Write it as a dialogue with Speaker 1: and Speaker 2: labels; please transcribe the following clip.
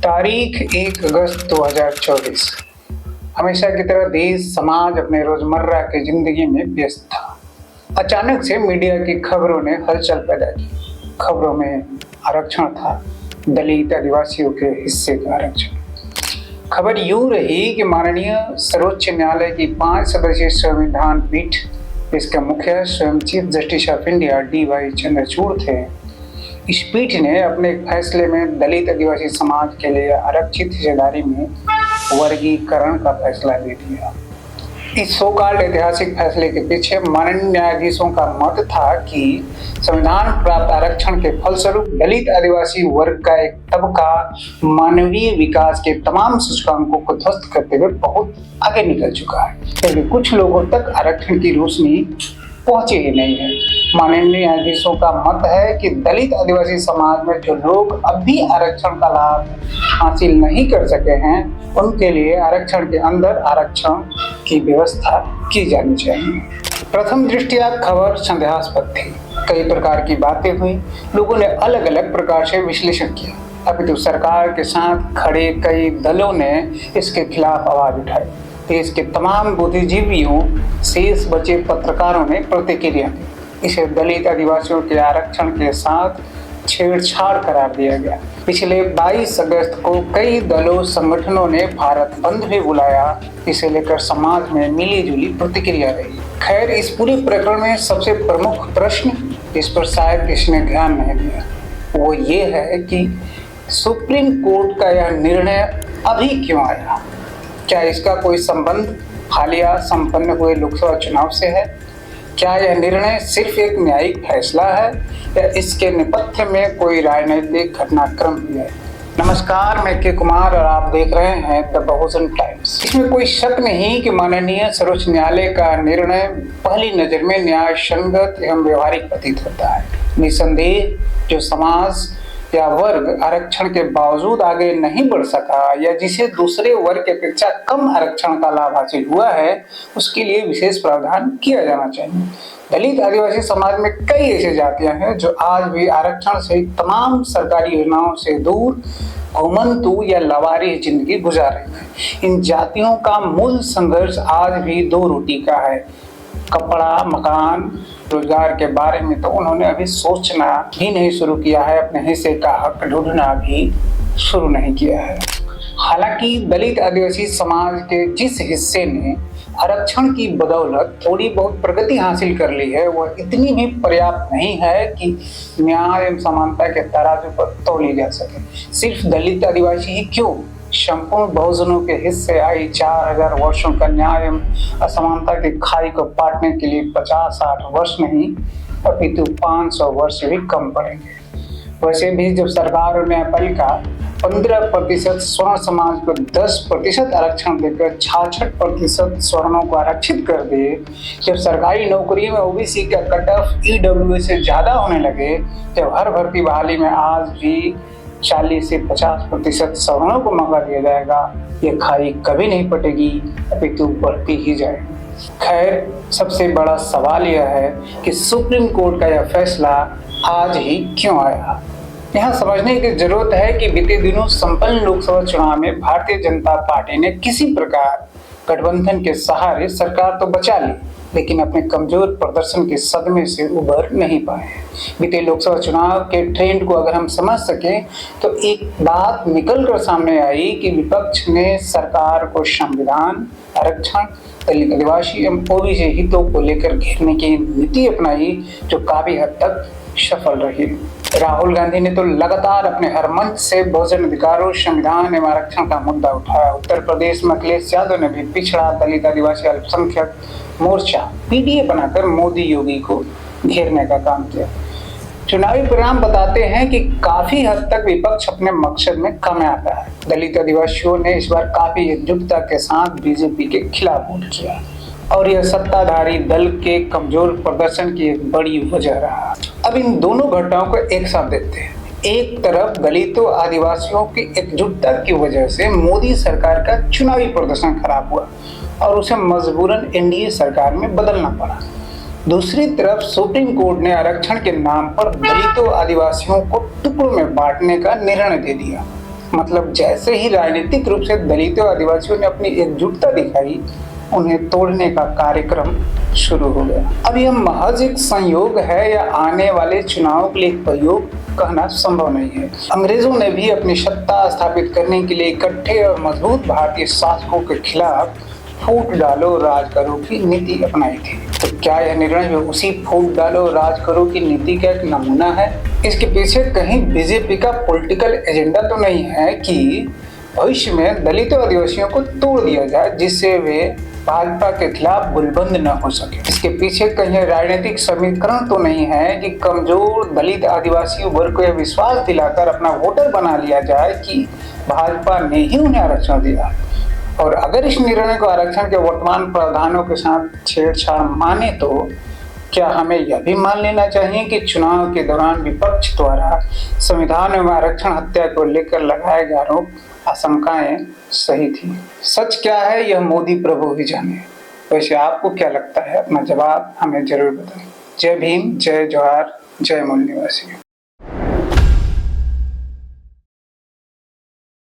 Speaker 1: तारीख 1 अगस्त 2024। हमेशा की तरह देश समाज अपने रोजमर्रा की जिंदगी में व्यस्त था। अचानक से मीडिया की खबरों ने हलचल पैदा की। खबरों में आरक्षण था, दलित आदिवासियों के हिस्से का आरक्षण। खबर यूं रही कि माननीय सर्वोच्च न्यायालय की 5 सदस्यीय संविधान पीठ, इसके मुखिया स्वयं chief justice of India DY Chandrachud थे। इस पीठ ने अपने एक फैसले में दलित आदिवासी समाज के लिए आरक्षित हिस्सेदारी में वर्गीकरण का फैसला दे दिया। इस सो-कॉल्ड ऐतिहासिक फैसले के पीछे माननीय न्यायाधीशों का मत था कि संविधान प्राप्त आरक्षण के फलस्वरूप दलित आदिवासी वर्ग का एक तबका मानवीय विकास के तमाम सूचकांकों को ध्वस्त करते हुए बहुत आगे निकल चुका है, लेकिन कुछ लोगों तक आरक्षण की रोशनी पहुंची ही नहीं है। माननीय न्यायाधीशों का मत है कि दलित आदिवासी समाज में जो लोग अब भी आरक्षण का लाभ हासिल नहीं कर सके हैं, उनके लिए आरक्षण के अंदर आरक्षण की व्यवस्था की जानी चाहिए। प्रथम दृष्टया खबर संदेहास्पद थी। कई प्रकार की बातें हुई, लोगों ने अलग अलग प्रकार से विश्लेषण किया। अभी तो सरकार के साथ खड़े कई दलों ने इसके खिलाफ आवाज उठाई। देश के तमाम बुद्धिजीवियों, शेष बचे पत्रकारों ने प्रतिक्रिया दी। इसे दलित आदिवासियों के आरक्षण के साथ छेड़छाड़ करार दिया गया। पिछले 22 अगस्त को कई दलों संगठनों ने भारत बंद भी बुलाया। इसे लेकर समाज में मिली-जुली प्रतिक्रिया रही। खैर, इस पूरे प्रकरण में सबसे प्रमुख प्रश्न, जिस पर शायद किसी ने ध्यान नहीं दिया, वो ये है कि सुप्रीम कोर्ट का यह निर्णय अभी क्यों आया? क्या इसका कोई संबंध हालिया संपन्न हुए लोकसभा चुनाव से है? क्या यह निर्णय सिर्फ एक न्यायिक फैसला है या इसके नेपथ्य में कोई राजनीतिक घटनाक्रम भी है? नमस्कार, मैं के कुमार और आप देख रहे हैं द बहुजन टाइम्स। इसमें कोई शक नहीं कि माननीय सर्वोच्च न्यायालय का निर्णय पहली नजर में न्याय संगत एवं व्यवहारिक प्रतीत होता है। निसंदेह जो समाज या वर्ग आरक्षण के बावजूद आगे नहीं बढ़ सका या जिसे दूसरे वर्ग की अपेक्षा कम आरक्षण का लाभ हासिल हुआ है, उसके लिए विशेष प्रावधान किया जाना चाहिए। दलित आदिवासी समाज में कई ऐसी जातियां हैं जो आज भी आरक्षण सहित तमाम सरकारी योजनाओं से दूर घुमंतु या लवारिस जिंदगी गुजार रही है। इन जातियों का मूल संघर्ष आज भी दो रोटी का है। कपड़ा, मकान, रोजगार के बारे में तो उन्होंने अभी सोचना भी नहीं शुरू किया है, अपने हिस्से का हक ढूंढना भी शुरू नहीं किया है। हालांकि दलित आदिवासी समाज के जिस हिस्से ने आरक्षण की बदौलत थोड़ी बहुत प्रगति हासिल कर ली है, वह इतनी भी पर्याप्त नहीं है कि न्याय एवं समानता के तराजू पर तोली जा सके। सिर्फ दलित आदिवासी ही क्यों, संपूर्ण बहुजनों के हिस्से आई 4000 वर्षों का न्याय एवं असमानता की खाई को पाटने के लिए 50-60 वर्ष नहीं, अपितु 500 वर्ष भी कम पड़ेंगे। वैसे भी जब सरकार और न्यायपालिका 15% स्वर्ण समाज को 10% आरक्षण देकर 66% सवर्णों को आरक्षित कर दे, जब सरकारी नौकरी में OBC का कट ऑफ EWS से ज्यादा होने लगे, जब हर भर्ती बहाली में आज भी 40 से 50% सवर्णों को मौका दिया जाएगा, ये खाई कभी नहीं पटेगी, अपितु बढ़ती ही जाएगी। खैर, सबसे बड़ा सवाल यह है कि सुप्रीम कोर्ट का यह फैसला आज ही क्यों आया? यहाँ समझने की जरूरत है कि बीते दिनों संपन्न लोकसभा चुनाव में भारतीय जनता पार्टी ने किसी प्रकार गठबंधन के सहारे सरकार तो बचा ली, लेकिन अपने कमजोर प्रदर्शन के सदमे से उबर नहीं पाए। बीते लोकसभा चुनाव के ट्रेंड को अगर हम समझ सकें तो एक बात निकल कर सामने आई कि विपक्ष ने सरकार को संविधान, आरक्षण, दलित आदिवासी एवं OBC हितों को लेकर घेरने की नीति अपनाई, जो काफी हद तक सफल रही। राहुल गांधी ने तो लगातार अपने हर मंच से बहुजन अधिकारों, संविधान एवं आरक्षण का मुद्दा उठाया। उत्तर प्रदेश में अखिलेश यादव ने भी पिछड़ा दलित आदिवासी अल्पसंख्यक मोर्चा PDA बनाकर मोदी योगी को घेरने का काम किया। चुनावी परिणाम बताते हैं कि काफी हद तक विपक्ष अपने मकसद में कामयाब है। दलित आदिवासियों ने इस बार काफी एकजुटता के साथ BJP के खिलाफ वोट किया और यह सत्ताधारी दल के कमजोर प्रदर्शन की एक बड़ी वजह रहा। अब इन दोनों घटनाओं को एक साथ देखते हैं। एक तरफ दलितों आदिवासियों की एकजुटता की वजह से मोदी सरकार का चुनावी प्रदर्शन खराब हुआ और उसे मजबूरन NDA सरकार में बदलना पड़ा। दूसरी तरफ सुप्रीम कोर्ट ने आरक्षण के नाम पर दलितों आदिवासियों को टुकड़ों में बांटने का निर्णय दे दिया। मतलब जैसे ही राजनीतिक रूप से दलितों आदिवासियों ने अपनी एकजुटता दिखाई, उन्हें तोड़ने का कार्यक्रम शुरू हो गया। अब यह महज एक संयोग है या आने वाले चुनाव के लिए एक प्रयोग कहना संभव नहीं है। अंग्रेजों ने भी अपनी सत्ता स्थापित करने के लिए इकट्ठे और मजबूत भारतीय शासकों के खिलाफ फूट डालो राज करो की नीति अपनाई थी। तो क्या यह निर्णय भी उसी फूट डालो राज करो की नीति का एक नमूना है? इसके पीछे कहीं बीजेपी का पॉलिटिकल एजेंडा तो नहीं है कि भविष्य में दलितों आदिवासियों को तोड़ दिया जाए जिससे वे भाजपा के खिलाफ बुलबंद न हो सके? इसके पीछे कहीं राजनीतिक समीकरण तो नहीं है कि कमजोर दलित आदिवासी वर्ग को यह विश्वास दिलाकर अपना वोटर बना लिया जाए कि भाजपा ने ही उन्हें आरक्षण दिया? और अगर इस निर्णय को आरक्षण के वर्तमान प्रावधानों के साथ छेड़छाड़ माने तो क्या हमें यह भी मान लेना चाहिए कि चुनाव के दौरान विपक्ष द्वारा संविधान में आरक्षण हत्या को लेकर लगाए गए आरोप आशंकाएं सही थी? सच क्या है यह मोदी प्रभु ही जाने। वैसे आपको क्या लगता है? अपना जवाब हमें जरूर बताएं। जय भीम, जय जोहार, जय मूल निवासी।